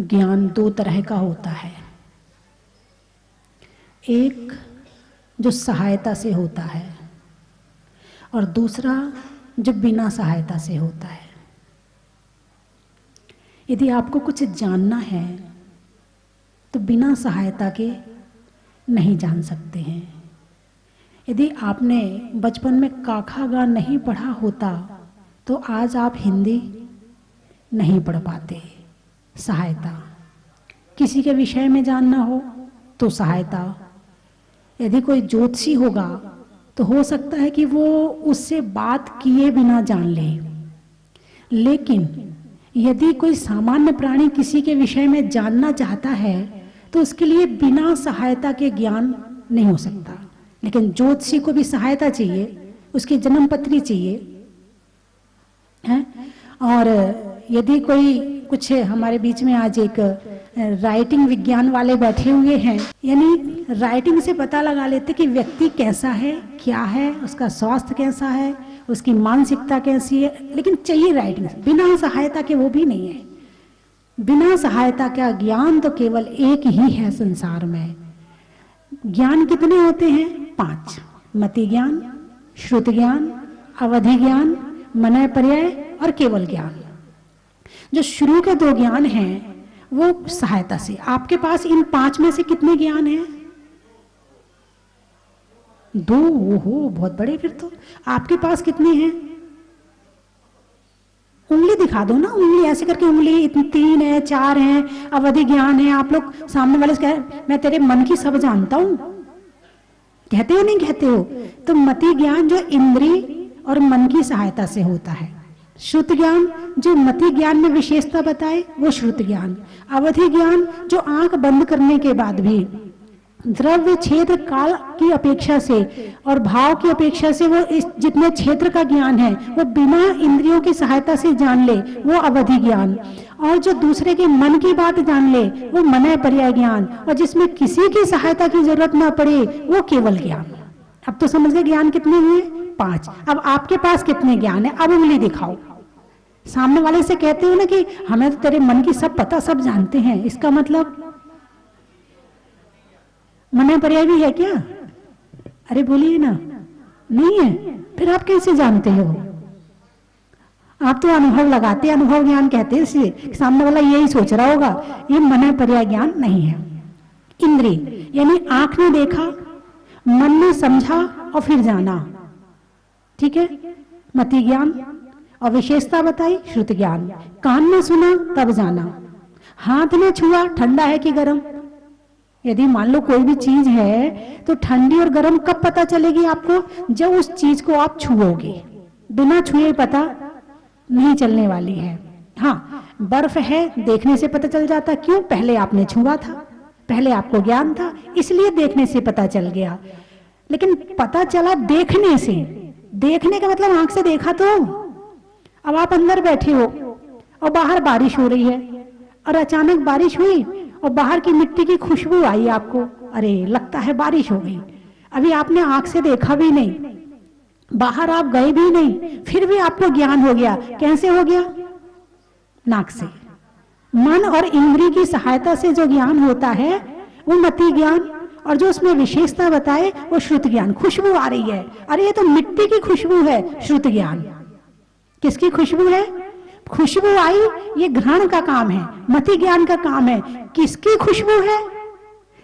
ज्ञान दो तरह का होता है। एक जो सहायता से होता है और दूसरा जो बिना सहायता से होता है। यदि आपको कुछ जानना है तो बिना सहायता के नहीं जान सकते हैं। यदि आपने बचपन में क ख ग नहीं पढ़ा होता तो आज आप हिंदी नहीं पढ़ पाते। सहायता, किसी के विषय में जानना हो तो सहायता। यदि कोई ज्योतिषी होगा तो हो सकता है कि वो उससे बात किए बिना जान ले, लेकिन यदि कोई सामान्य प्राणी किसी के विषय में जानना चाहता है तो उसके लिए बिना सहायता के ज्ञान नहीं हो सकता। लेकिन ज्योतिषी को भी सहायता चाहिए, उसकी जन्म पत्री चाहिए है। और यदि कोई कुछ, हमारे बीच में आज एक राइटिंग विज्ञान वाले बैठे हुए हैं, यानी राइटिंग से पता लगा लेते कि व्यक्ति कैसा है, क्या है, उसका स्वास्थ्य कैसा है, उसकी मानसिकता कैसी है। लेकिन चाहिए राइटिंग, बिना सहायता के वो भी नहीं है। बिना सहायता का ज्ञान तो केवल एक ही है संसार में। ज्ञान कितने होते हैं? 5। मति ज्ञान, श्रुत ज्ञान, अवधि ज्ञान, मनय पर्याय और केवल ज्ञान। जो शुरू के 2 ज्ञान हैं वो सहायता से। आपके पास इन 5 में से कितने ज्ञान हैं? 2। ओहो, बहुत बड़े। फिर तो आपके पास कितने हैं? उंगली दिखा दो ना, उंगली ऐसे करके, उंगली इतनी 3 है, 4 है, अवधि ज्ञान है। आप लोग सामने वाले से कह, मैं तेरे मन की सब जानता हूं, कहते हो नहीं कहते हो? तो मति ज्ञान जो इंद्रिय और मन की सहायता से होता है। श्रुत ज्ञान जो मति ज्ञान में विशेषता बताए वो श्रुत ज्ञान। अवधि ज्ञान जो आंख बंद करने के बाद भी द्रव्य क्षेत्र काल की अपेक्षा से और भाव की अपेक्षा से वो इस जितने क्षेत्र का ज्ञान है वो बिना इंद्रियों की सहायता से जान ले, वो अवधि ज्ञान। और जो दूसरे के मन की बात जान ले वो मनय पर्याय ज्ञान। और जिसमें किसी की सहायता की जरूरत ना पड़े वो केवल ज्ञान। अब तो समझ गए ज्ञान कितने हुए? 5। अब आपके पास कितने ज्ञान है? अब उंगली दिखाओ। सामने वाले से कहते हो ना कि हमें तो तेरे मन की सब पता, सब जानते हैं, इसका मतलब मनय पर्याय भी है क्या? अरे बोलिए ना, नहीं है? फिर आप कैसे जानते हो? आप तो अनुभव लगाते, अनुभव ज्ञान कहते हैं। इसलिए सामने वाला यही सोच रहा होगा ये मनय पर्याय ज्ञान नहीं है। इंद्रिय यानी आंख ने देखा, मन ने समझा और फिर जाना, ठीक है, मति ज्ञान। और विशेषता बताई, श्रुत ज्ञान। कान ने सुना तब जाना, हाथ ने छुआ ठंडा है कि गर्म। यदि मान लो कोई भी चीज है तो ठंडी और गर्म कब पता चलेगी आपको? जब उस चीज को आप छुओगे। बिना छुए पता नहीं चलने वाली है। हाँ, बर्फ है, देखने से पता चल जाता। क्यों? पहले आपने छुआ था, पहले आपको ज्ञान था, इसलिए देखने से पता चल गया। लेकिन पता चला देखने से। देखने का मतलब आंख से देखा तो। अब आप अंदर बैठे हो और बाहर बारिश हो रही है और अचानक बारिश हुई और बाहर की मिट्टी की खुशबू आई आपको, अरे लगता है बारिश हो गई। अभी आपने आंख से देखा भी नहीं, बाहर आप गए भी नहीं, फिर भी आपको ज्ञान हो गया। कैसे हो गया? नाक से। मन और इंद्रिय की सहायता से जो ज्ञान होता है वो मति ज्ञान। और जो उसमें विशेषता बताए वो श्रुत ज्ञान। खुशबू आ रही है, अरे ये तो मिट्टी की खुशबू है, श्रुत ज्ञान। किसकी खुशबू है? खुशबू आई, ये घ्राण का काम है, मति ज्ञान का काम है। किसकी खुशबू है?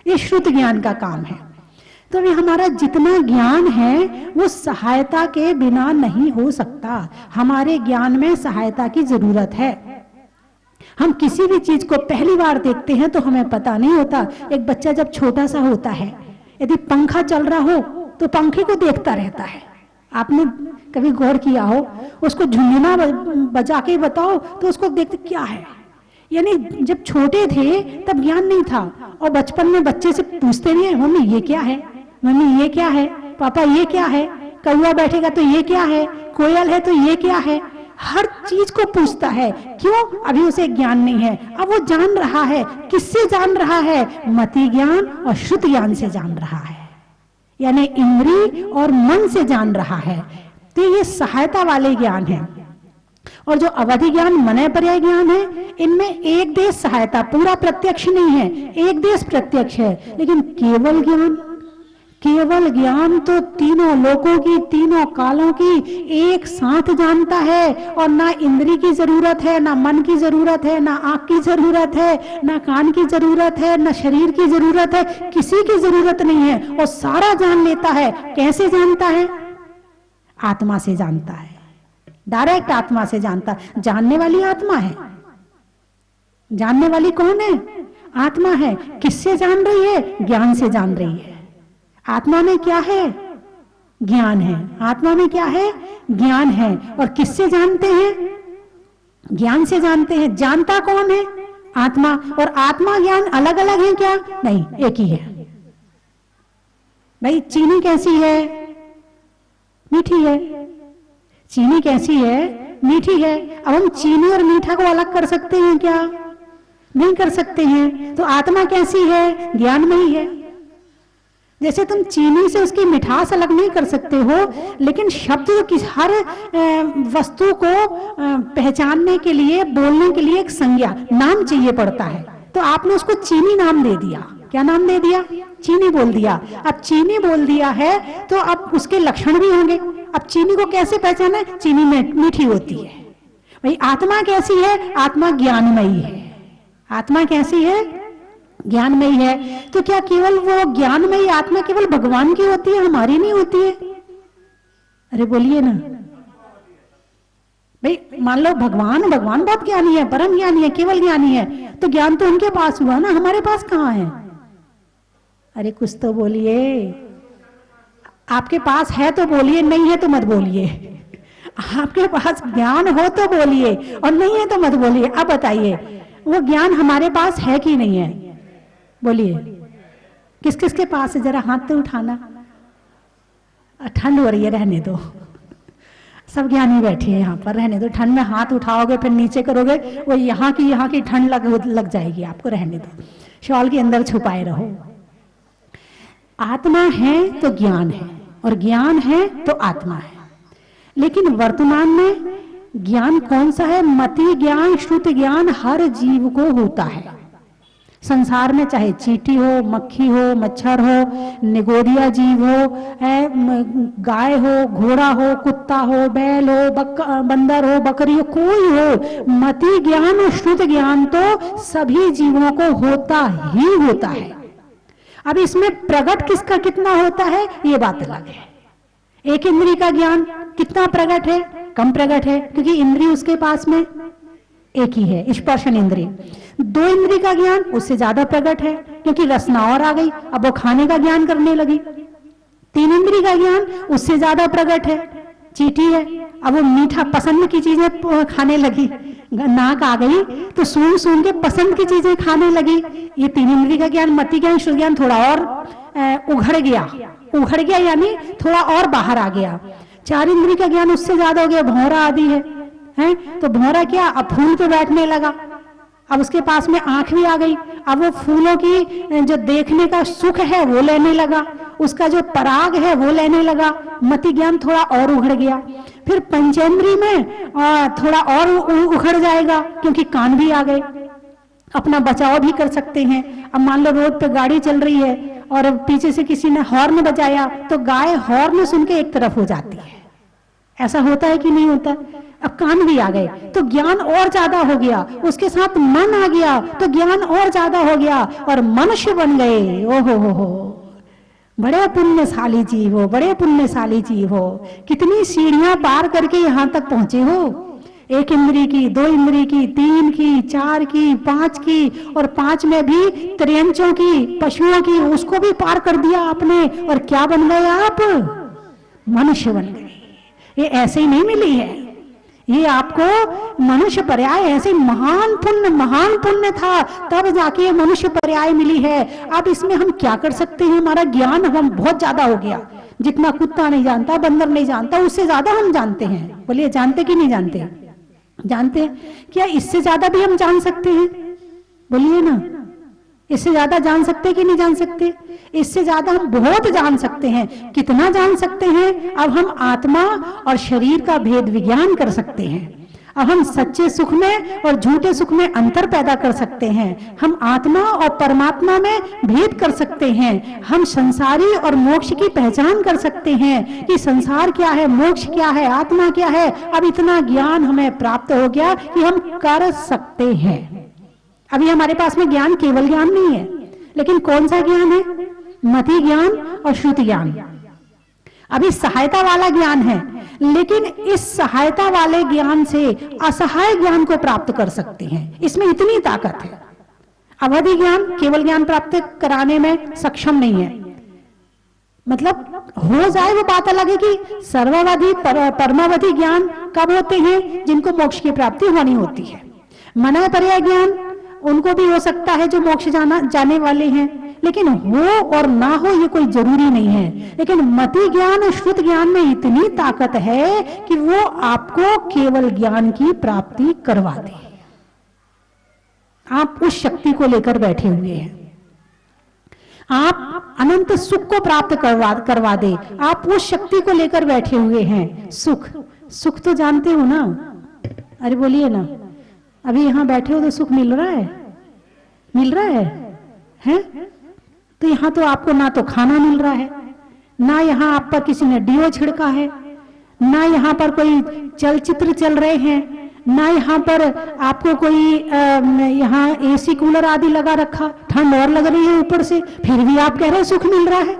ये श्रुत ज्ञान का काम है। तो ये हमारा जितना ज्ञान है वो सहायता के बिना नहीं हो सकता। हमारे ज्ञान में सहायता की जरूरत है। हम किसी भी चीज को पहली बार देखते हैं तो हमें पता नहीं होता। एक बच्चा जब छोटा सा होता है, यदि पंखा चल रहा हो तो पंखे को देखता रहता है। आपने कभी गौर किया हो? उसको झुनझुना बजा के बताओ तो उसको देखते क्या है। यानी जब छोटे थे तब ज्ञान नहीं था। और बचपन में बच्चे से पूछते नहीं है, मम्मी ये क्या है, मम्मी ये क्या है, पापा ये क्या है, कौवा बैठेगा तो ये क्या है, कोयल है तो ये क्या है। हर चीज को पूछता है। क्यों? अभी उसे ज्ञान नहीं है। अब वो जान रहा है। किससे जान रहा है? मति ज्ञान और श्रुत ज्ञान से जान रहा है, यानी इंद्रिय और मन से जान रहा है। तो ये सहायता वाले ज्ञान है। और जो अवधि ज्ञान, मनय पर्याय ज्ञान है, इनमें एक देश सहायता, पूरा प्रत्यक्ष नहीं है, एक देश प्रत्यक्ष है। लेकिन केवल ज्ञान, केवल ज्ञान तो तीनों लोकों की, तीनों कालों की एक साथ जानता है, और ना इंद्री की जरूरत है, ना मन की जरूरत है, ना आंख की जरूरत है, ना कान की जरूरत है, ना शरीर की जरूरत है, किसी की जरूरत नहीं है, और सारा जान लेता है। कैसे जानता है? आत्मा से जानता है, डायरेक्ट आत्मा से जानता है। जानने वाली आत्मा है। जानने वाली कौन है? आत्मा है। किससे जान रही है? ज्ञान से जान रही है। आत्मा में क्या है? ज्ञान है। आत्मा में क्या है? ज्ञान है। और किससे जानते हैं? ज्ञान से जानते हैं। जानता कौन है? आत्मा। और आत्मा ज्ञान अलग अलग है क्या? नहीं, एक ही है। भाई चीनी कैसी है? मीठी है। चीनी कैसी है? मीठी है। अब हम चीनी और मीठा को अलग कर सकते हैं क्या? नहीं कर सकते हैं। तो आत्मा कैसी है? ज्ञान में ही है। जैसे तुम चीनी से उसकी मिठास अलग नहीं कर सकते हो, लेकिन शब्द की हर वस्तु को पहचानने के लिए, बोलने के लिए एक संज्ञा, नाम चाहिए पड़ता है। तो आपने उसको चीनी नाम दे दिया। क्या नाम दे दिया? चीनी बोल दिया। अब चीनी बोल दिया है तो अब उसके लक्षण भी होंगे। अब चीनी को कैसे पहचाना? चीनी में मीठी होती है। भाई आत्मा कैसी है? आत्मा ज्ञानमयी है। आत्मा कैसी है? ज्ञानमयी है। तो क्या केवल वो ज्ञानमयी आत्मा केवल भगवान की होती है, हमारी नहीं होती है? अरे बोलिए ना भाई। मान लो भगवान बहुत ज्ञानी है, परम ज्ञानी है, केवल ज्ञानी है, तो ज्ञान तो उनके पास हुआ ना, हमारे पास कहाँ है? अरे कुछ तो बोलिए। आपके पास है तो बोलिए, नहीं है तो मत बोलिए। आपके पास ज्ञान हो तो बोलिए, और नहीं है तो मत बोलिए। अब बताइए वो ज्ञान हमारे पास है कि नहीं है? बोलिए किस किस के पास है? जरा हाथ तो उठाना। ठंड हो रही है, रहने दो। सब ज्ञानी बैठे हैं यहाँ पर, रहने दो। ठंड में हाथ उठाओगे फिर नीचे करोगे, वो यहाँ की ठंड लग जाएगी आपको। रहने दो, शॉल के अंदर छुपाए रहो। आत्मा है तो ज्ञान है, और ज्ञान है तो आत्मा है। लेकिन वर्तमान में ज्ञान कौन सा है? मति ज्ञान, श्रुति ज्ञान हर जीव को होता है। संसार में चाहे चींटी हो, मक्खी हो, मच्छर हो, निगोदिया जीव हो, गाय हो, घोड़ा हो, कुत्ता हो, बैल हो, बंदर हो, बकरी हो, कोई हो, मति ज्ञान और श्रुति ज्ञान तो सभी जीवों को होता ही होता है। अब इसमें प्रकट किसका कितना होता है ये बात अलग है। एक इंद्री का ज्ञान कितना प्रकट है? कम प्रकट है, क्योंकि इंद्री उसके पास में एक ही है, स्पर्शन इंद्री। दो इंद्री का ज्ञान उससे ज्यादा प्रकट है, क्योंकि रसना और आ गई, अब वो खाने का ज्ञान करने लगी। तीन इंद्री का ज्ञान उससे ज्यादा प्रकट है, चींटी है, अब वो मीठा पसंद की चीजें खाने लगी। नाक आ गई तो सूंघ सूंघ के पसंद की चीजें खाने लगी। ये तीन इंद्री का ज्ञान, मति ज्ञान, श्रुति ज्ञान थोड़ा और उघड़ गया, यानी थोड़ा और बाहर आ गया। चार इंद्री का ज्ञान उससे ज्यादा हो गया, भौरा आदि है। तो भौरा क्या? अब फूल पे बैठने लगा, अब उसके पास में आंख भी आ गई, अब वो फूलों की जो देखने का सुख है वो लेने लगा, उसका जो पराग है वो लेने लगा। मति ज्ञान थोड़ा और उघड़ गया। फिर पंचेंद्री में थोड़ा और उघड़ जाएगा, क्योंकि कान भी आ गए, अपना बचाव भी कर सकते हैं। अब मान लो रोड पे गाड़ी चल रही है और पीछे से किसी ने हॉर्न बजाया, तो गाय हॉर्न सुन के एक तरफ हो जाती है। ऐसा होता है कि नहीं होता? अब कान भी आ गए तो ज्ञान और ज्यादा हो गया, उसके साथ मन आ गया तो ज्ञान और ज्यादा हो गया, और मनुष्य बन गए। ओहो हो, बड़े पुण्यशाली जीव हो, बड़े पुण्यशाली जीव हो। कितनी सीढ़ियां पार करके यहां तक पहुंचे हो। एक इंद्री की, दो इंद्री की, तीन की, चार की, पांच की, और पांच में भी त्रियंचों की, पशुओं की, उसको भी पार कर दिया आपने। और क्या बन गए आप? मनुष्य बन गए। ये ऐसे ही नहीं मिली है, ये आपको मनुष्य पर्याय ऐसे महान पुण्य था, तब जाके मनुष्य पर्याय मिली है। अब इसमें हम क्या कर सकते हैं? हमारा ज्ञान हम बहुत ज्यादा हो गया। जितना कुत्ता नहीं जानता, बंदर नहीं जानता, उससे ज्यादा हम जानते हैं। बोलिए जानते कि नहीं जानते? जानते हैं। क्या इससे ज्यादा भी हम जान सकते हैं? बोलिए ना, इससे ज्यादा जान सकते कि नहीं जान सकते? इससे ज्यादा हम बहुत जान सकते हैं। कितना जान सकते हैं? अब हम आत्मा और शरीर का भेद विज्ञान कर सकते हैं। अब हम सच्चे सुख में और झूठे सुख में अंतर पैदा कर सकते हैं। हम आत्मा और परमात्मा में भेद कर सकते हैं। हम संसारी और मोक्ष की पहचान कर सकते हैं कि संसार क्या है, मोक्ष क्या है, आत्मा क्या है। अब इतना ज्ञान हमें प्राप्त हो गया कि हम कर सकते हैं। अभी हमारे पास में ज्ञान केवल ज्ञान नहीं है, लेकिन कौन सा ज्ञान है? मति ज्ञान और श्रुति ज्ञान। अभी सहायता वाला ज्ञान है, लेकिन इस सहायता वाले ज्ञान से असहाय ज्ञान को प्राप्त कर सकते हैं। इसमें इतनी ताकत है। अवधि ज्ञान केवल ज्ञान प्राप्त कराने में सक्षम नहीं है। मतलब हो जाए वो बात अलग है कि सर्वावधि परमावधि ज्ञान कब होते हैं? जिनको मोक्ष की प्राप्ति होनी होती है। मना पर्याय ज्ञान उनको भी हो सकता है जो मोक्ष जाने वाले हैं, लेकिन हो और ना हो ये कोई जरूरी नहीं है। लेकिन मति ज्ञान और श्रुत ज्ञान में इतनी ताकत है कि वो आपको केवल ज्ञान की प्राप्ति करवा दे। आप उस शक्ति को लेकर बैठे हुए हैं। आप अनंत सुख को प्राप्त करवा दे, आप उस शक्ति को लेकर बैठे हुए हैं। सुख, सुख तो जानते हो ना? अरे बोलिए ना। अभी यहां बैठे हो तो सुख मिल रहा है? मिल रहा है? हैं? तो यहां तो आपको ना तो खाना मिल रहा है, ना यहां आप पर किसी ने डीओ छिड़का है, ना यहां पर कोई चलचित्र चल रहे हैं, ना यहां पर आपको कोई यहां एसी कूलर आदि लगा रखा, ठंड और लग रही है ऊपर से, फिर भी आप कह रहे हैं सुख मिल रहा है।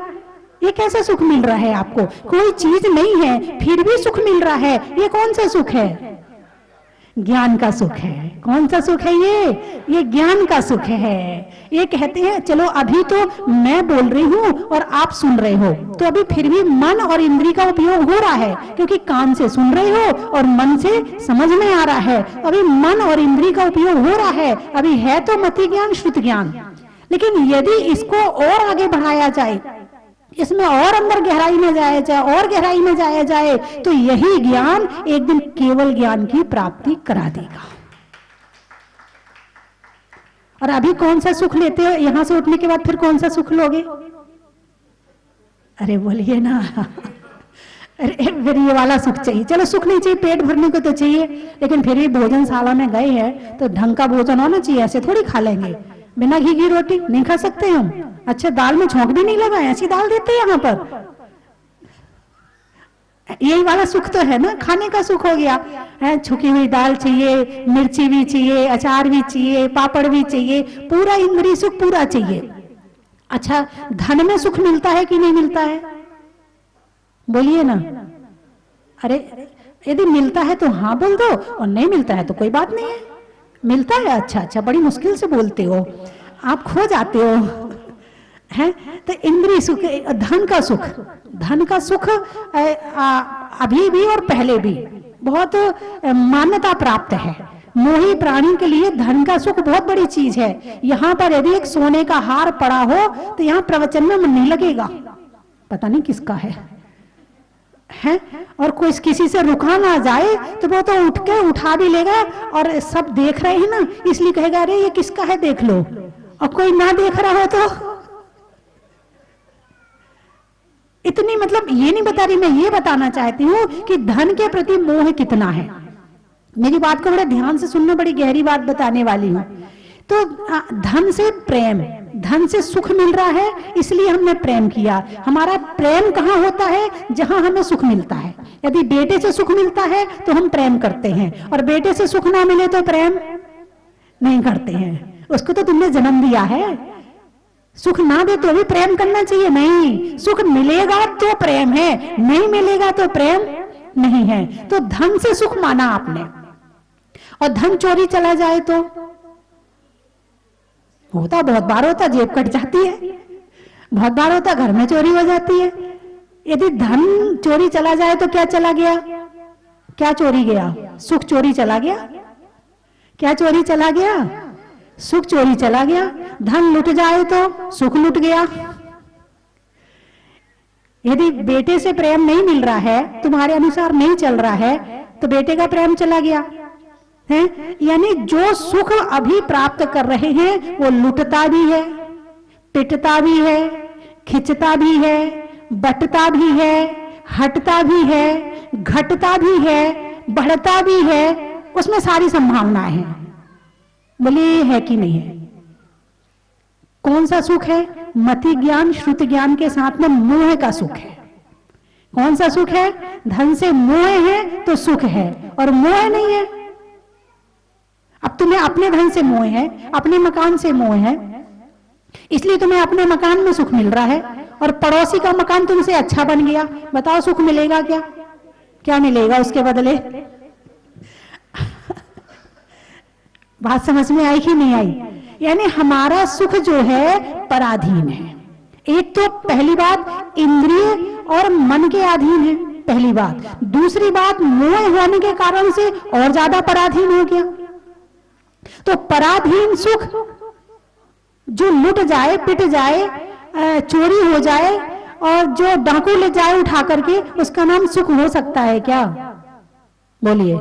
ये कैसा सुख मिल रहा है आपको? कोई चीज नहीं है फिर भी सुख मिल रहा है। ये कौन सा सुख है? ज्ञान का सुख है। कौन सा सुख है ये ज्ञान का सुख है। ये कहते हैं चलो अभी तो मैं बोल रही हूं और आप सुन रहे हो, तो अभी फिर भी मन और इंद्री का उपयोग हो रहा है, क्योंकि कान से सुन रहे हो और मन से समझ में आ रहा है। अभी मन और इंद्री का उपयोग हो रहा है। अभी है तो मति ज्ञान, श्रुत ज्ञान, लेकिन यदि इसको और आगे बढ़ाया जाए, इसमें और अंदर गहराई में जाया जाए और गहराई में जाया जाए, तो यही ज्ञान एक दिन केवल ज्ञान की प्राप्ति करा देगा। और अभी कौन सा सुख लेते हो? यहां से उठने के बाद फिर कौन सा सुख लोगे? अरे बोलिए ना। अरे फिर ये वाला सुख चाहिए। चलो सुख नहीं चाहिए, पेट भरने को तो चाहिए, लेकिन फिर भी भोजनशाला में गए हैं तो ढंग का भोजन होना चाहिए। ऐसे थोड़ी खा लेंगे, बिना घी की रोटी नहीं खा सकते हम। अच्छा दाल में झोंक भी नहीं लगा, ऐसी दाल देते हैं यहाँ पर। यही वाला सुख तो है ना, खाने का सुख हो गया है। छुकी हुई दाल चाहिए, मिर्ची भी चाहिए, अचार भी चाहिए, पापड़ भी चाहिए, पूरा इंद्रिय सुख पूरा चाहिए। अच्छा धन में सुख मिलता है कि नहीं मिलता है? बोलिए ना। अरे यदि मिलता है तो हाँ बोल दो, और नहीं मिलता है तो कोई बात नहीं है। मिलता है? अच्छा अच्छा, बड़ी मुश्किल से बोलते हो आप, खो जाते हो हैं। तो इंद्रिय सुख, धन का सुख, धन का सुख अभी भी और पहले भी बहुत मान्यता प्राप्त है। मोही प्राणी के लिए धन का सुख बहुत बड़ी चीज है। यहाँ पर यदि एक सोने का हार पड़ा हो तो यहाँ प्रवचन में मन नहीं लगेगा, पता नहीं किसका है। और कोई किसी से रुका ना जाए तो वो तो उठ के उठा भी लेगा, और सब देख रहे हैं ना इसलिए कहेगा अरे ये किसका है देख लो। और कोई ना देख रहा हो तो इतनी, मतलब ये नहीं बता रही, मैं ये बताना चाहती हूँ कि धन के प्रति मोह कितना है। मेरी बात को बड़े ध्यान से सुनना, बड़ी गहरी बात बताने वाली हूँ। तो धन से प्रेम, धन से सुख मिल रहा है इसलिए हमने प्रेम किया। हमारा प्रेम कहाँ होता है? जहां हमें सुख मिलता है। यदि बेटे से सुख मिलता है तो हम प्रेम करते हैं, और बेटे से सुख ना मिले तो प्रेम नहीं करते हैं। उसको तो तुमने जन्म दिया है, सुख ना दे तो भी प्रेम करना चाहिए। नहीं, सुख मिलेगा तो प्रेम है, नहीं मिलेगा तो प्रेम नहीं है। तो धन से सुख माना आपने, और धन चोरी चला जाए तो होता, बहुत बार होता, जेब कट जाती है, बहुत बार होता, घर में चोरी हो जाती है। यदि धन चोरी चला जाए तो क्या चला गया? क्या चोरी गया? सुख चोरी चला गया। क्या चोरी चला गया? सुख चोरी चला गया। धन लुट जाए तो सुख लुट गया। यदि बेटे से प्रेम नहीं मिल रहा है, तुम्हारे अनुसार नहीं चल रहा है, तो बेटे का प्रेम चला गया है। यानी जो सुख अभी प्राप्त कर रहे हैं वो लुटता भी है, पिटता भी है, खिंचता भी है, बटता भी है, हटता भी है, घटता भी है, बढ़ता भी है, उसमें सारी संभावनाएं हैं। बोलिए है कि नहीं है? कौन सा सुख है? मति ज्ञान श्रुति ज्ञान के साथ में मोह का सुख है। कौन सा सुख है? धन से मोह है तो सुख है, और मोह नहीं है। अब तुम्हें अपने धन से मोह है, अपने मकान से मोह है, इसलिए तुम्हें अपने मकान में सुख मिल रहा है, और पड़ोसी का मकान तुमसे अच्छा बन गया। बताओ सुख मिलेगा क्या? क्या मिलेगा उसके बदले? बात समझ में आई कि नहीं आई? यानी हमारा सुख जो है पराधीन है। एक तो पहली बात इंद्रिय और मन के अधीन है, पहली बात। दूसरी बात मोह होने के कारण से और ज्यादा पराधीन हो गया। तो पराधीन सुख जो लुट जाए, पिट जाए, चोरी हो जाए, और जो डाकू ले जाए उठा करके, उसका नाम सुख हो सकता है क्या? बोलिए।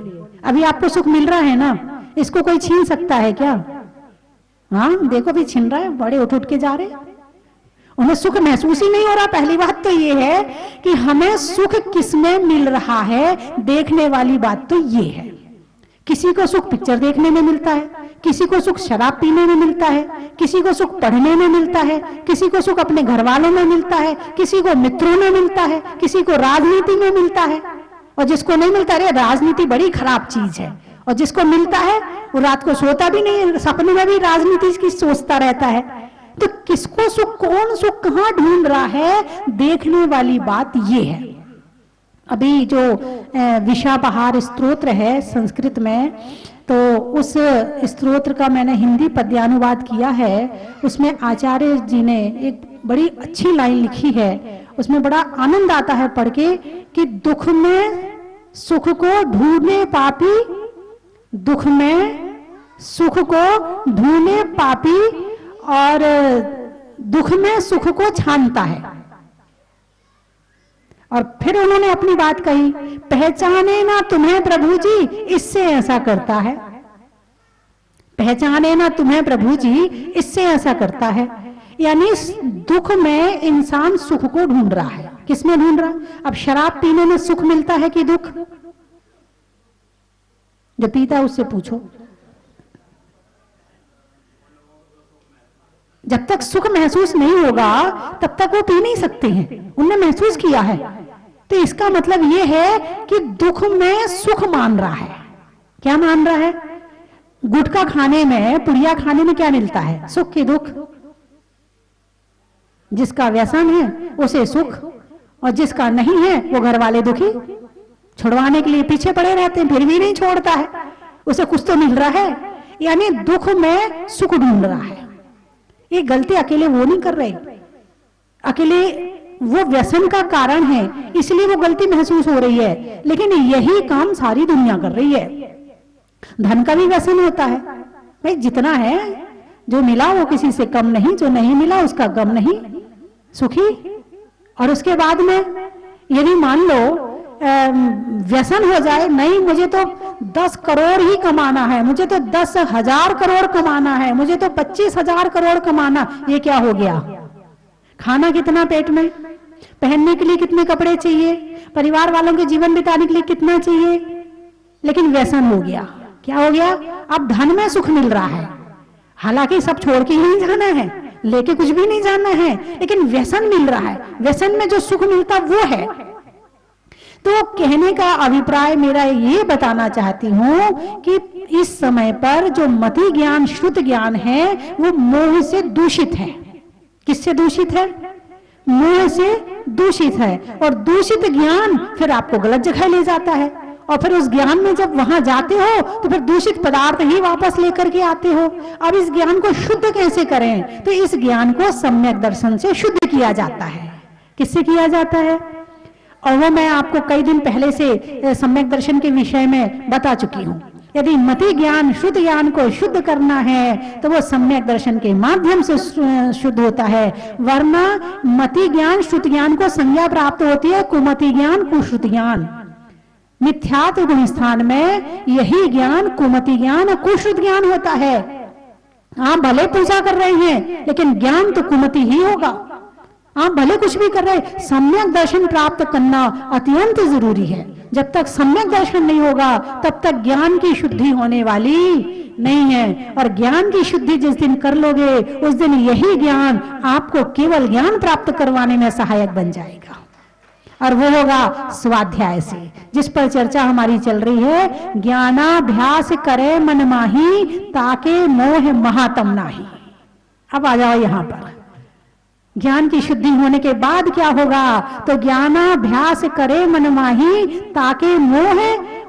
अभी आपको सुख मिल रहा है ना, इसको कोई छीन सकता है क्या? हाँ देखो भी छीन रहा है, बड़े उठ उठ के जा रहे, उन्हें सुख महसूस ही नहीं हो रहा। पहली बात तो ये है कि हमें सुख किसमें मिल रहा है। देखने वाली बात तो ये है, किसी को सुख पिक्चर देखने में मिलता है, किसी को सुख शराब पीने में मिलता है, किसी को सुख पढ़ने में मिलता है, किसी को सुख अपने घर वालों में मिलता है, किसी को मित्रों में मिलता है, किसी को राजनीति में मिलता है, और जिसको नहीं मिलता, अरे राजनीति बड़ी खराब चीज है, और जिसको मिलता है वो रात को सोता भी नहीं है, सपने में भी राजनीति की सोचता रहता है। तो किसको सुख, कौन सुख कहां ढूंढ रहा है? देखने वाली बात ये है। अभी जो विशापहार स्तोत्र है संस्कृत में, तो उस स्तोत्र का मैंने हिंदी पद्यानुवाद किया है। उसमें आचार्य जी ने एक बड़ी अच्छी लाइन लिखी है, उसमें बड़ा आनंद आता है पढ़ के, कि दुख में सुख को ढूंढने पापी, दुख में सुख को ढूंढने पापी, और दुख में सुख को छानता है। और फिर उन्होंने अपनी बात कही, पहचाने ना तुम्हें प्रभु जी, इससे ऐसा करता है। पहचाने ना तुम्हें प्रभु जी, इससे ऐसा करता है। यानी दुख में इंसान सुख को ढूंढ रहा है। किसमें ढूंढ रहा? अब शराब पीने में सुख मिलता है कि दुख? जो पीता है उससे पूछो। जब तक सुख महसूस नहीं होगा तब तक वो पी नहीं सकते हैं, उनने महसूस किया है। तो इसका मतलब ये है कि दुख में सुख मान रहा है। क्या मान रहा है? गुटखा खाने में, पुड़िया खाने में क्या मिलता है? सुख की दुख। जिसका व्यसन है उसे सुख, और जिसका नहीं है वो घर वाले दुखी, छुड़वाने के लिए पीछे पड़े रहते हैं, फिर भी नहीं छोड़ता है, उसे कुछ तो मिल रहा है। यानी दुख में सुख ढूंढ रहा है। ये गलती अकेले वो नहीं कर रहे, अकेले वो व्यसन का कारण है, इसलिए वो गलती महसूस हो रही है, लेकिन यही काम सारी दुनिया कर रही है। धन का भी व्यसन होता है भाई, जितना है जो मिला वो किसी से कम नहीं, जो नहीं मिला उसका गम नहीं, सुखी। और उसके बाद में यदि मान लो व्यसन हो जाए, नहीं मुझे तो 10 करोड़ ही कमाना है, मुझे तो 10,000 करोड़ कमाना है, मुझे तो 25,000 करोड़ कमाना, ये क्या हो गया? खाना कितना पेट में, पहनने के लिए कितने कपड़े चाहिए, परिवार वालों के जीवन बिताने के लिए कितना चाहिए, लेकिन व्यसन हो गया। क्या हो गया? अब धन में सुख मिल रहा है, हालांकि सब छोड़ के ही नहीं जाना है, लेके कुछ भी नहीं जाना है, लेकिन व्यसन मिल रहा है। व्यसन में जो सुख मिलता वो है। तो कहने का अभिप्राय मेरा ये बताना चाहती हूं कि इस समय पर जो मति ज्ञान, श्रुत ज्ञान है, वो मोह से दूषित है। किससे दूषित है? मोह से दूषित है। और दूषित ज्ञान फिर आपको गलत जगह ले जाता है, और फिर उस ज्ञान में जब वहां जाते हो तो फिर दूषित पदार्थ ही वापस लेकर के आते हो। अब इस ज्ञान को शुद्ध कैसे करें? तो इस ज्ञान को सम्यक दर्शन से शुद्ध किया जाता है। किससे किया जाता है? और वो मैं आपको कई दिन पहले से सम्यक दर्शन के विषय में बता चुकी हूं। यदि मति ज्ञान, शुद्ध ज्ञान को शुद्ध करना है तो वो सम्यक दर्शन के माध्यम से शुद्ध होता है, वरना मति ज्ञान, शुद्ध ज्ञान को संज्ञा प्राप्त होती है कुमति ज्ञान, कुश्रुत ज्ञान। मिथ्यात्व गुण स्थान में यही ज्ञान कुमति ज्ञान, कुश्रुत ज्ञान होता है। आप भले पूजा कर रहे हैं लेकिन ज्ञान तो कुमति ही होगा। आप भले कुछ भी कर रहे हैं, सम्यक दर्शन प्राप्त करना अत्यंत जरूरी है। जब तक सम्यक दर्शन नहीं होगा तब तक ज्ञान की शुद्धि होने वाली नहीं है। और ज्ञान की शुद्धि जिस दिन कर लोगे उस दिन यही ज्ञान आपको केवल ज्ञान प्राप्त करवाने में सहायक बन जाएगा, और वो होगा स्वाध्याय से, जिस पर चर्चा हमारी चल रही है। ज्ञानाभ्यास करे मन माही, ताके मोह महातम नाही। अब आ जाओ यहां पर, ज्ञान की शुद्धि होने के बाद क्या होगा? तो ज्ञानाभ्यास करे मन माही, ताके मोह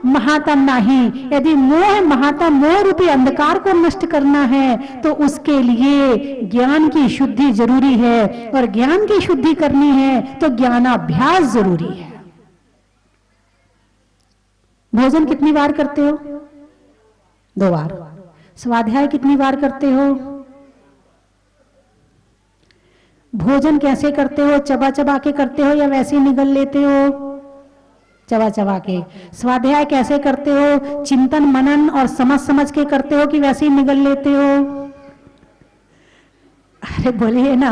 महातम नाही। यदि मोह महातम, मोह रूपी अंधकार को नष्ट करना है तो उसके लिए ज्ञान की शुद्धि जरूरी है, और ज्ञान की शुद्धि करनी है तो ज्ञानाभ्यास जरूरी है। भोजन कितनी बार करते हो? 2 बार। स्वाध्याय कितनी बार करते हो? भोजन कैसे करते हो? चबा चबा के करते हो या वैसे निगल लेते हो? चबा चबा के। स्वाध्याय कैसे करते हो? चिंतन मनन और समझ समझ के करते हो कि वैसे ही निगल लेते हो? अरे बोलिए ना,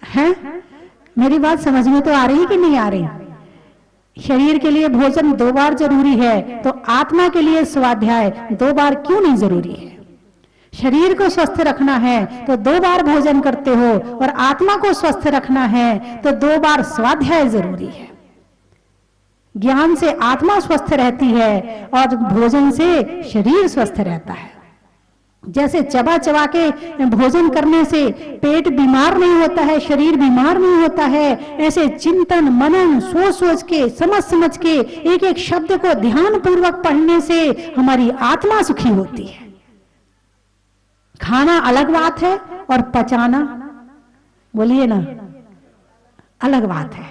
है? मेरी बात समझ में तो आ रही कि नहीं आ रही? शरीर के लिए भोजन 2 बार जरूरी है, तो आत्मा के लिए स्वाध्याय 2 बार क्यों नहीं जरूरी है? शरीर को स्वस्थ रखना है तो 2 बार भोजन करते हो, और आत्मा को स्वस्थ रखना है तो 2 बार स्वाध्याय जरूरी है। ज्ञान से आत्मा स्वस्थ रहती है और भोजन से शरीर स्वस्थ रहता है। जैसे चबा चबा के भोजन करने से पेट बीमार नहीं होता है, शरीर बीमार नहीं होता है, ऐसे चिंतन मनन सोच सोच के समझ समझ के एक एक शब्द को ध्यान पूर्वक पढ़ने से हमारी आत्मा सुखी होती है। खाना अलग बात है और पचाना, बोलिए ना, अलग बात है।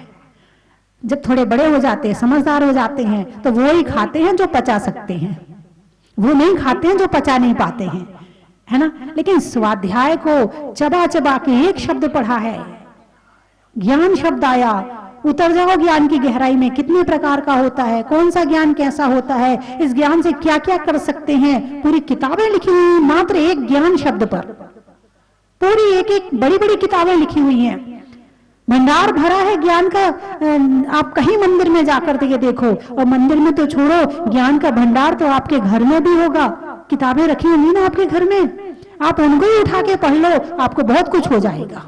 जब थोड़े बड़े हो जाते हैं, समझदार हो जाते हैं, तो वो ही खाते हैं जो पचा सकते हैं, वो नहीं खाते हैं जो पचा नहीं पाते हैं, है ना। लेकिन स्वाध्याय को चबा चबा के एक शब्द पढ़ा है, ज्ञान शब्द आया, उतर जाओ ज्ञान की गहराई में, कितने प्रकार का होता है, कौन सा ज्ञान कैसा होता है, इस ज्ञान से क्या क्या कर सकते हैं। पूरी किताबें लिखी हुई मात्र एक ज्ञान शब्द पर, पूरी एक एक बड़ी बड़ी किताबें लिखी हुई हैं, भंडार भरा है ज्ञान का। आप कहीं मंदिर में जाकर के देखो, और मंदिर में तो छोड़ो, ज्ञान का भंडार तो आपके घर में भी होगा। किताबें रखी होंगी ना आपके घर में, आप उनको ही उठा के पढ़ लो, आपको बहुत कुछ हो जाएगा।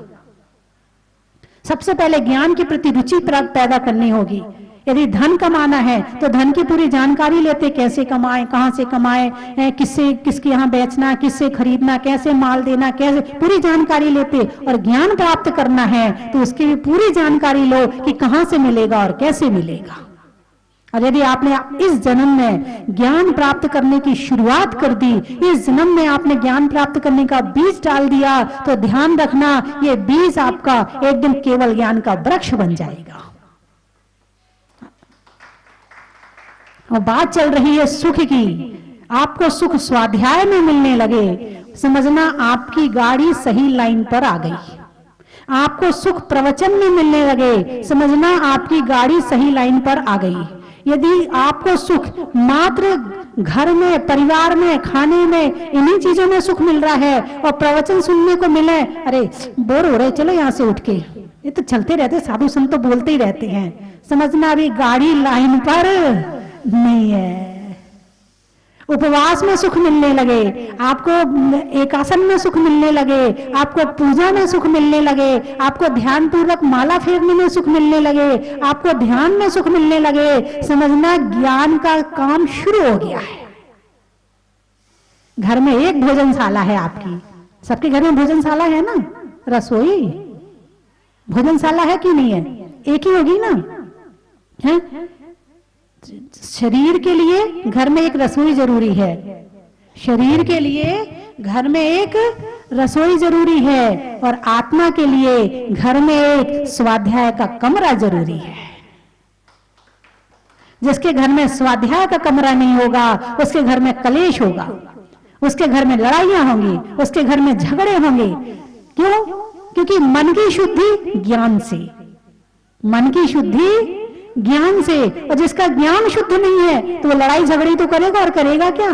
सबसे पहले ज्ञान के प्रति रुचि पैदा करनी होगी। यदि धन कमाना है तो धन की पूरी जानकारी लेते, कैसे कमाएं, कहां से कमाएं, किससे किसके यहाँ बेचना, किससे खरीदना, कैसे माल देना, कैसे, पूरी जानकारी लेते। और ज्ञान प्राप्त करना है तो उसकी भी पूरी जानकारी लो कि कहां से मिलेगा और कैसे मिलेगा। और यदि आपने इस जन्म में ज्ञान प्राप्त करने की शुरुआत कर दी, इस जन्म में आपने ज्ञान प्राप्त करने का बीज डाल दिया, तो ध्यान रखना ये बीज आपका एक दिन केवल ज्ञान का वृक्ष बन जाएगा। और बात चल रही है सुख की, आपको सुख स्वाध्याय में मिलने लगे, समझना आपकी गाड़ी सही लाइन पर आ गई। आपको सुख प्रवचन में मिलने लगे, समझना आपकी गाड़ी सही लाइन पर आ गई। यदि आपको सुख मात्र घर में, परिवार में, खाने में, इन्हीं चीजों में सुख मिल रहा है, और प्रवचन सुनने को मिले, अरे बोर हो रहे, चलो यहां से उठ के, ये तो चलते रहते, साधु संत तो बोलते ही रहते हैं, समझना अभी गाड़ी लाइन पर नहीं है। उपवास में सुख मिलने लगे, आपको एकासन में सुख मिलने लगे, आपको पूजा में सुख मिलने लगे, आपको ध्यान पूर्वक माला फेरने में सुख मिलने लगे, आपको ध्यान में सुख मिलने लगे, समझना ज्ञान का काम शुरू हो गया है। घर में एक भोजनशाला है आपकी, सबके घर में भोजनशाला है ना, रसोई भोजनशाला है कि नहीं है? एक ही होगी ना, है? शरीर के लिए घर में एक रसोई जरूरी है, शरीर के लिए घर में एक रसोई जरूरी है, और आत्मा के लिए घर में एक स्वाध्याय का कमरा जरूरी है। जिसके घर में स्वाध्याय का कमरा नहीं होगा उसके घर में कलेश होगा, उसके घर में लड़ाइयां होंगी, उसके घर में झगड़े होंगे। क्यों? क्योंकि मन की शुद्धि ज्ञान से, मन की शुद्धि ज्ञान से, और जिसका ज्ञान शुद्ध नहीं है तो वो लड़ाई झगड़ी तो करेगा, और करेगा क्या?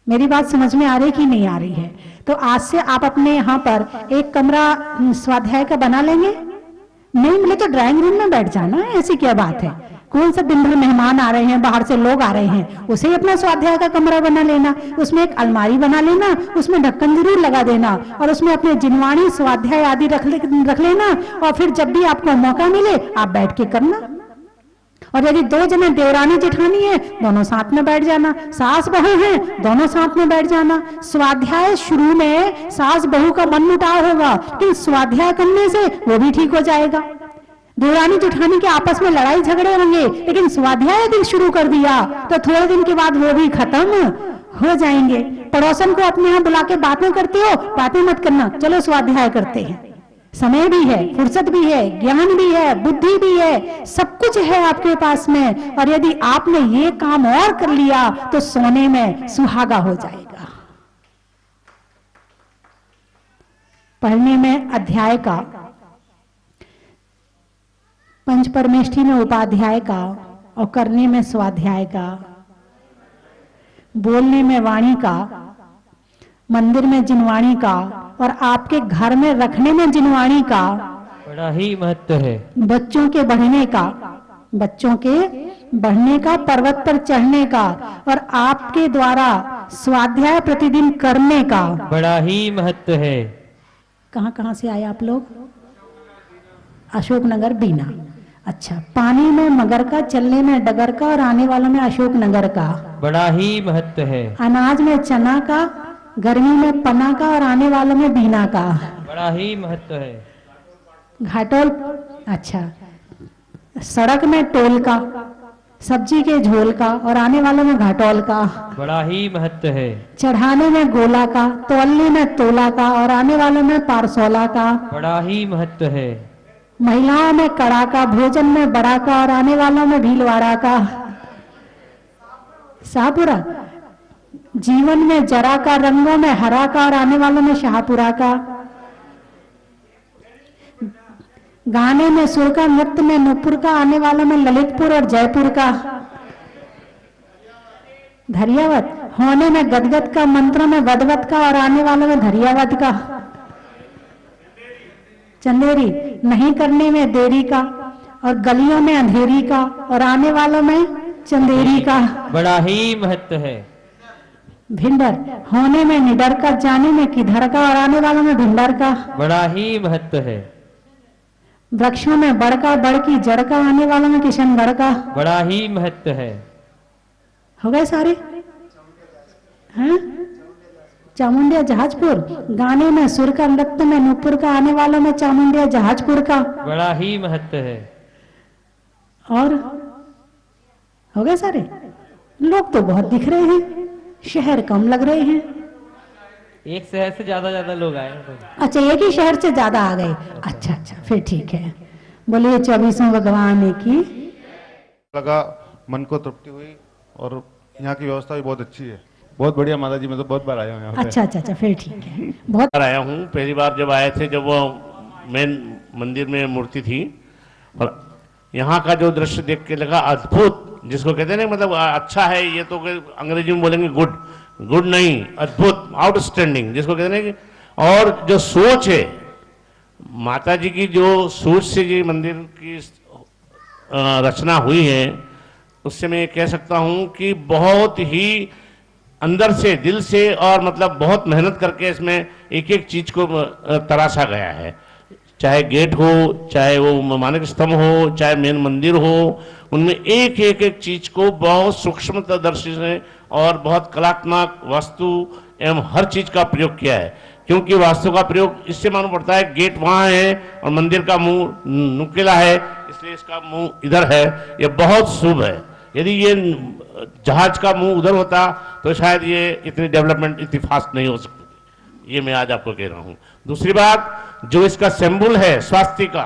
मेरी बात समझ में आ रही कि नहीं आ रही है? तो आज से आप अपने यहां पर एक कमरा स्वाध्याय का बना लेंगे, नहीं मिले तो ड्राइंग रूम में बैठ जाना, ऐसी क्या बात है। कौन सा दिन भर मेहमान आ रहे हैं, बाहर से लोग आ रहे हैं, उसे ही अपना स्वाध्याय का कमरा बना लेना, उसमें एक अलमारी बना लेना, उसमें ढक्कन जरूर लगा देना और उसमें अपने जिनवाणी स्वाध्याय आदि रख लेना और फिर जब भी आपको मौका मिले आप बैठ के करना। और यदि दो जने देवरानी जेठानी है दोनों साथ में बैठ जाना, सास बहू है दोनों साथ में बैठ जाना। स्वाध्याय शुरू में सास बहू का मन मुटाव होगा, लेकिन स्वाध्याय करने से वो भी ठीक हो जाएगा। देवरानी जेठानी के आपस में लड़ाई झगड़े होंगे, लेकिन स्वाध्याय यदि शुरू कर दिया तो थोड़े दिन के बाद वो भी खत्म हो जाएंगे। पड़ोसन को अपने यहाँ बुला के बातें करते हो, बातें मत करना, चलो स्वाध्याय करते हैं। समय भी है, फुर्सत भी है, ज्ञान भी है, बुद्धि भी है, सब कुछ है आपके पास में। और यदि आपने ये काम और कर लिया तो सोने में सुहागा हो जाएगा। पढ़ने में अध्याय का, पंच परमेष्ठी में उपाध्याय का और करने में स्वाध्याय का, बोलने में वाणी का, मंदिर में जिनवाणी का और आपके घर में रखने में जिनवाणी का बड़ा ही महत्व है। बच्चों के बढ़ने का, बच्चों के बढ़ने का, पर्वत पर चढ़ने का और आपके द्वारा स्वाध्याय प्रतिदिन करने का बड़ा ही महत्व है। कहां कहां से आए आप लोग? अशोकनगर बीना। अच्छा, पानी में मगर का, चलने में डगर का और आने वालों में अशोकनगर का बड़ा ही महत्व है। अनाज में चना का, गर्मी में पना का और आने वालों में बीना का बड़ा ही महत्व है। घाटोल, अच्छा, सड़क में टोल का, सब्जी के झोल का और आने वालों में घाटोल का बड़ा ही महत्व है। चढ़ाने में गोला का, तौलने में तोला का और आने वालों में पारसोला का बड़ा ही महत्व है। महिलाओं में कड़ा का, भोजन में बड़ा का और आने वालों में भीलवाड़ा का शाहपुरा, जीवन में जरा का, रंगों में हरा का और आने वालों में शाहपुरा का, गाने में सुर का, नृत्य में नूपुर का, आने वालों में ललितपुर और जयपुर का धरियावत, होने में गदगद का, मंत्रों में वदवत का और आने वालों में धरियावत का चंदेरी, नहीं करने में देरी का और गलियों में अंधेरी का और आने वालों में चंदेरी का बड़ा ही महत्व है। भिंडर, होने में निडर का, जाने में किधर का और आने वालों में भिंडर का बड़ा ही महत्व है। वृक्षों में बड़ का, बड़ की जड़ का, आने वालों में किशनगढ़ का बड़ा ही महत्व है। हो गए सारे? हैं? चामुंडिया जहाजपुर, गाने में सुर का, नृत्य में नूपुर का, आने वालों में चामुंडिया जहाजपुर का बड़ा ही महत्व है। और हो गए सारे? लोग तो बहुत दिख रहे हैं, शहर कम लग रहे हैं। एक शहर से ज्यादा लोग आए हैं। अच्छा, एक ही शहर से ज्यादा आ गए। अच्छा अच्छा, फिर ठीक है। बोलिए 24वें भगवान की। लगा, मन को तृप्ति हुई और यहाँ की व्यवस्था भी बहुत अच्छी है। बहुत बढ़िया माता जी, मैं तो बहुत बार आया हूँ यहाँ पे। अच्छा अच्छा अच्छा, फिर ठीक है। बहुत बार आया हूँ। पहली बार जब आए थे, जब वो मेन मंदिर में मूर्ति थी, और यहाँ का जो दृश्य देख के लगा अद्भुत, जिसको कहते हैं ना, मतलब अच्छा है, ये तो अंग्रेजी में बोलेंगे गुड, गुड नहीं, अद्भुत, आउटस्टैंडिंग जिसको कहते हैं कि। और जो सोच है माता जी की, जो सोच से ये मंदिर की रचना हुई है, उससे मैं कह सकता हूँ कि बहुत ही अंदर से, दिल से, और मतलब बहुत मेहनत करके इसमें एक एक चीज को तराशा गया है। चाहे गेट हो, चाहे वो मानक स्तंभ हो, चाहे मेन मंदिर हो, उनमें एक एक चीज को बहुत सूक्ष्मदर्शी से और बहुत कलात्मक वस्तु एवं हर चीज का प्रयोग किया है। क्योंकि वास्तु का प्रयोग इससे मालूम पड़ता है, गेट वहां है और मंदिर का मुंह नुकीला है, इसलिए इसका मुंह इधर है। यह बहुत शुभ है। यदि ये जहाज का मुंह उधर होता तो शायद ये इतनी डेवलपमेंट इतनी फास्ट नहीं हो सकती। ये मैं आज आपको कह रहा हूं। दूसरी बात, जो इसका सिंबल है स्वास्तिका,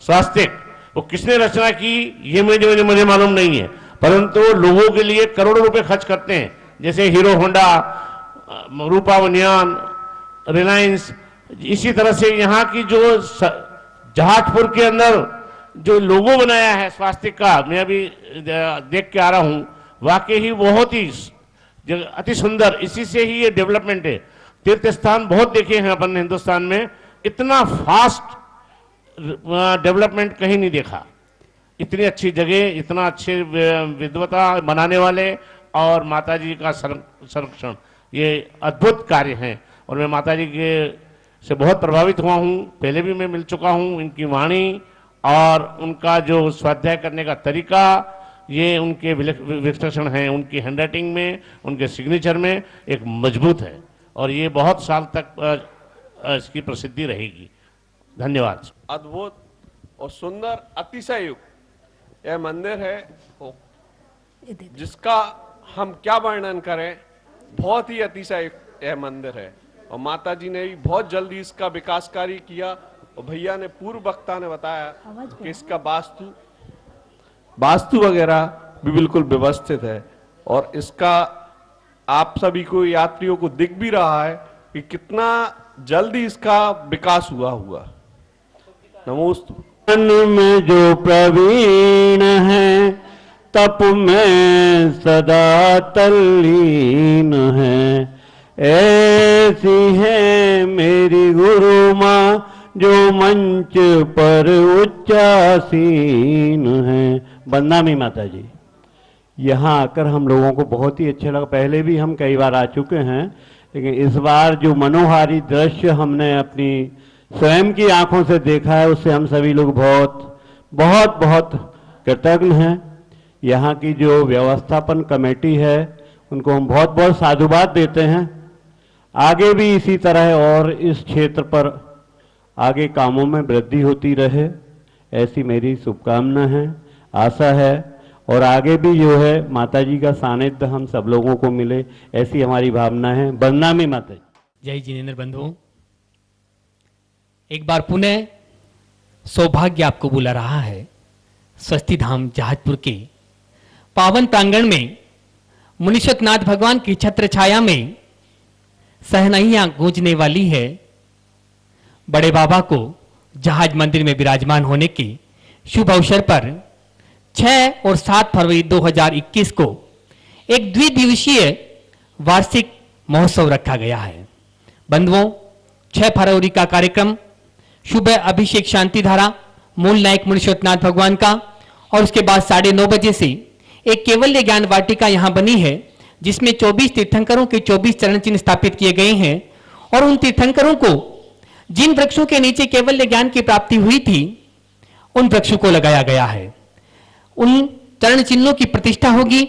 स्वास्तिक, वो किसने रचना की ये मुझे मालूम नहीं है, परंतु लोगों के लिए करोड़ों रुपए खर्च करते हैं। जैसे हीरो होंडा, रूपा बनियान, रिलायंस, इसी तरह से यहाँ की जो जहाजपुर के अंदर जो लोगो बनाया है स्वास्तिक का, मैं अभी देख के आ रहा हूँ, वाकई ही बहुत ही अति सुंदर। इसी से ही ये डेवलपमेंट है। तीर्थ स्थान बहुत देखे हैं अपन हिंदुस्तान में, इतना फास्ट डेवलपमेंट कहीं नहीं देखा। इतनी अच्छी जगह, इतना अच्छे विद्वता बनाने वाले और माताजी का संरक्षण, ये अद्भुत कार्य हैं। और मैं माताजी के से बहुत प्रभावित हुआ हूँ। पहले भी मैं मिल चुका हूँ। इनकी वाणी और उनका जो स्वाध्याय करने का तरीका, ये उनके विश्लेषण हैं, उनकी हैंडराइटिंग में, उनके सिग्नेचर में एक मजबूत है और ये बहुत साल तक इसकी प्रसिद्धि रहेगी। धन्यवाद। अद्भुत और सुंदर, अतिशयुक्त यह मंदिर है जिसका हम क्या वर्णन करें। बहुत ही अतिशयुक्त यह मंदिर है और माता जी ने भी बहुत जल्दी इसका विकास कार्य किया। और भैया ने, पूर्व वक्ता ने बताया कि इसका वास्तु वगैरह भी बिल्कुल व्यवस्थित है और इसका आप सभी को, यात्रियों को दिख भी रहा है कि कितना जल्दी इसका विकास हुआ। नमोस्तु। मन में जो प्रवीण है तप में सदा तल्लीन है, ऐसी है मेरी गुरु माँ जो मंच पर उच्चासीन है। बंदामी माता जी, यहाँ आकर हम लोगों को बहुत ही अच्छा लगा। पहले भी हम कई बार आ चुके हैं, लेकिन इस बार जो मनोहारी दृश्य हमने अपनी स्वयं की आंखों से देखा है, उससे हम सभी लोग बहुत बहुत बहुत कृतज्ञ हैं। यहाँ की जो व्यवस्थापन कमेटी है, उनको हम बहुत बहुत साधुवाद देते हैं। आगे भी इसी तरह और इस क्षेत्र पर आगे कामों में वृद्धि होती रहे, ऐसी मेरी शुभकामना है, आशा है। और आगे भी जो है माता जी का सानिध्य हम सब लोगों को मिले, ऐसी हमारी भावना है। बंदनामी माता जी। जय जिनेंद्र बंधुओं, एक बार पुनः सौभाग्य आपको बुला रहा है स्वस्ति धाम जहाजपुर के पावन प्रांगण में। मुनीश्वरनाथ भगवान की छत्र छाया में सहनाइयां गूंजने वाली है। बड़े बाबा को जहाज मंदिर में विराजमान होने के शुभ अवसर पर 6 और 7 फरवरी 2021 को एक द्विदिवसीय वार्षिक महोत्सव रखा गया है। बंधुओं, 6 फरवरी का कार्यक्रम सुबह अभिषेक शांति धारा मूल नायक मुनीश्वरनाथ भगवान का, और उसके बाद 9:30 बजे से एक केवल्य ज्ञान वाटिका यहाँ बनी है, जिसमें 24 तीर्थंकरों के 24 चरण चिन्ह स्थापित किए गए हैं। और उन तीर्थंकरों को जिन वृक्षों के नीचे केवल्य ज्ञान की प्राप्ति हुई थी, उन वृक्षों को लगाया गया है। उन चरण चिन्हों की प्रतिष्ठा होगी।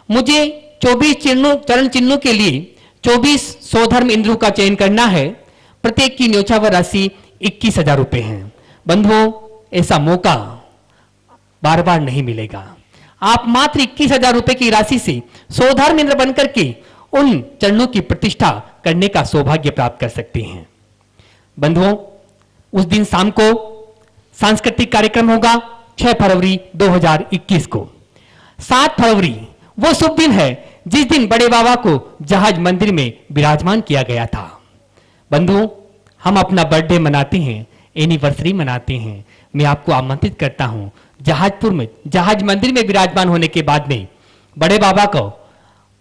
मुझे 24 चरण चिन्हों के लिए 24 स्वधर्म इंद्रों का चयन करना है। प्रत्येक की न्योछावर राशि 21,000 रुपए है। बंधुओं, ऐसा मौका बार बार नहीं मिलेगा। आप मात्र 21,000 रुपए की राशि से स्वधर्म इंद्र बनकर के उन चरणों की प्रतिष्ठा करने का सौभाग्य प्राप्त कर सकते हैं। बंधुओं, उस दिन शाम को सांस्कृतिक कार्यक्रम होगा 6 फरवरी 2021 को। 7 फरवरी वो शुभ दिन है जिस दिन बड़े बाबा को जहाज मंदिर में विराजमान किया गया था। बंधुओं, हम अपना बर्थडे मनाते हैं, एनिवर्सरी मनाते हैं। मैं आपको आमंत्रित करता हूं जहाजपुर में जहाज मंदिर में विराजमान होने के बाद में बड़े बाबा को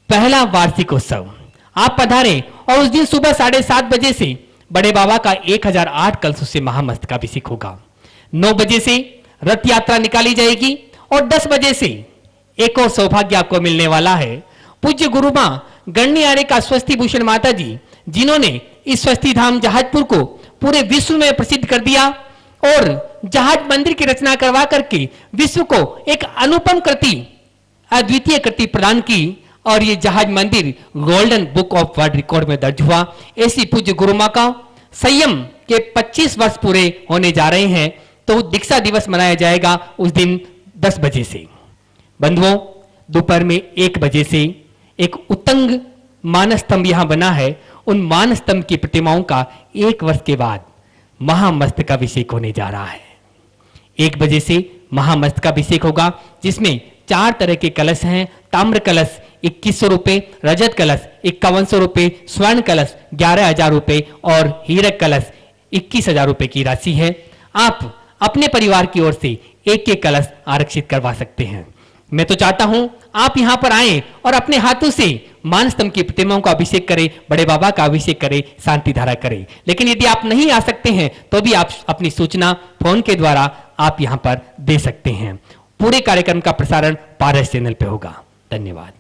पहला वार्षिक उत्सव आप पधारें। और उस दिन सुबह 7:30 बजे से बड़े बाबा का 1008 कलशों से महामस्तकाभिषेक होगा। 9 बजे से रथ यात्रा निकाली जाएगी और 10 बजे से एक और सौभाग्य आपको मिलने वाला है। पूज्य गुरु मां गण्य का स्वस्ति भूषण माता जी, जिन्होंने इस स्वस्ति धाम जहाजपुर को पूरे विश्व में प्रसिद्ध कर दिया और जहाज मंदिर की रचना करवा करके विश्व को एक अनुपम कृति, अद्वितीय कृति प्रदान की और ये जहाज मंदिर golden book of world record में दर्ज हुआ। ऐसी पूज्य गुरु मां का संयम के 25 वर्ष पूरे होने जा रहे हैं, तो दीक्षा दिवस मनाया जाएगा उस दिन 10 बजे से। बंधुओं, दोपहर में 1 बजे से एक उत्तंग मानस्तंभ यहां बना है। उन मानस्तंभ की प्रतिमाओं का 1 वर्ष के बाद महामस्तकाभिषेक होने जा रहा है। 1 बजे से महामस्तकाभिषेक होगा, जिसमें 4 तरह के कलश हैं। ताम्र कलश 2100 रुपए, रजत कलश 5100 रुपए, स्वर्ण कलश 11,000 रुपए और हीरक कलश 21,000 रुपए की राशि है। आप अपने परिवार की ओर से एक कलश आरक्षित करवा सकते हैं। मैं तो चाहता हूं आप यहां पर आएं और अपने हाथों से मानस्तंभ की प्रतिमाओं का अभिषेक करें, बड़े बाबा का अभिषेक करें, शांति धारा करें। लेकिन यदि आप नहीं आ सकते हैं तो भी आप अपनी सूचना फोन के द्वारा आप यहां पर दे सकते हैं। पूरे कार्यक्रम का प्रसारण पारस चैनल पे होगा। धन्यवाद।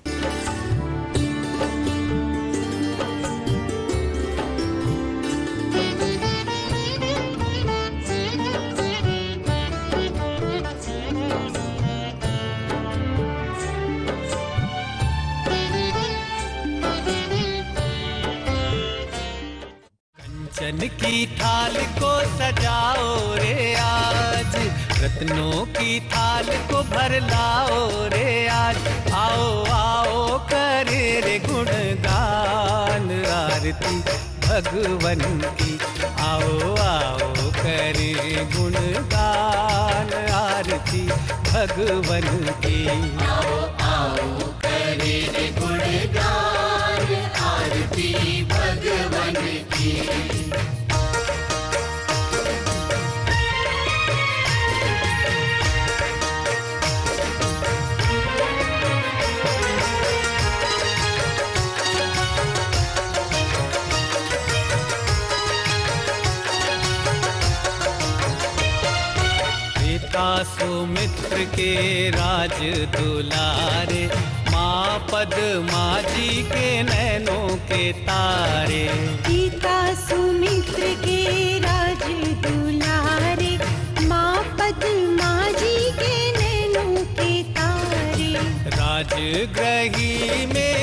कंचन की थाल को सजाओ रे आज, रत्नों की थाल को भर लाओ रे आज। आओ आओ करे रे गुणगान आरती भगवन की। आओ आओ करे गुणगान आरती भगवन की। आओ आओ करे रे गुणगान आरती भगवन की। सुमित्र के राज दुलारे, माँ पद्मा जी के नैनों के तारे। पिता सुमित्र के राज दुलारे, माँ पद्मा जी के नैनों के तारे। राजगृही में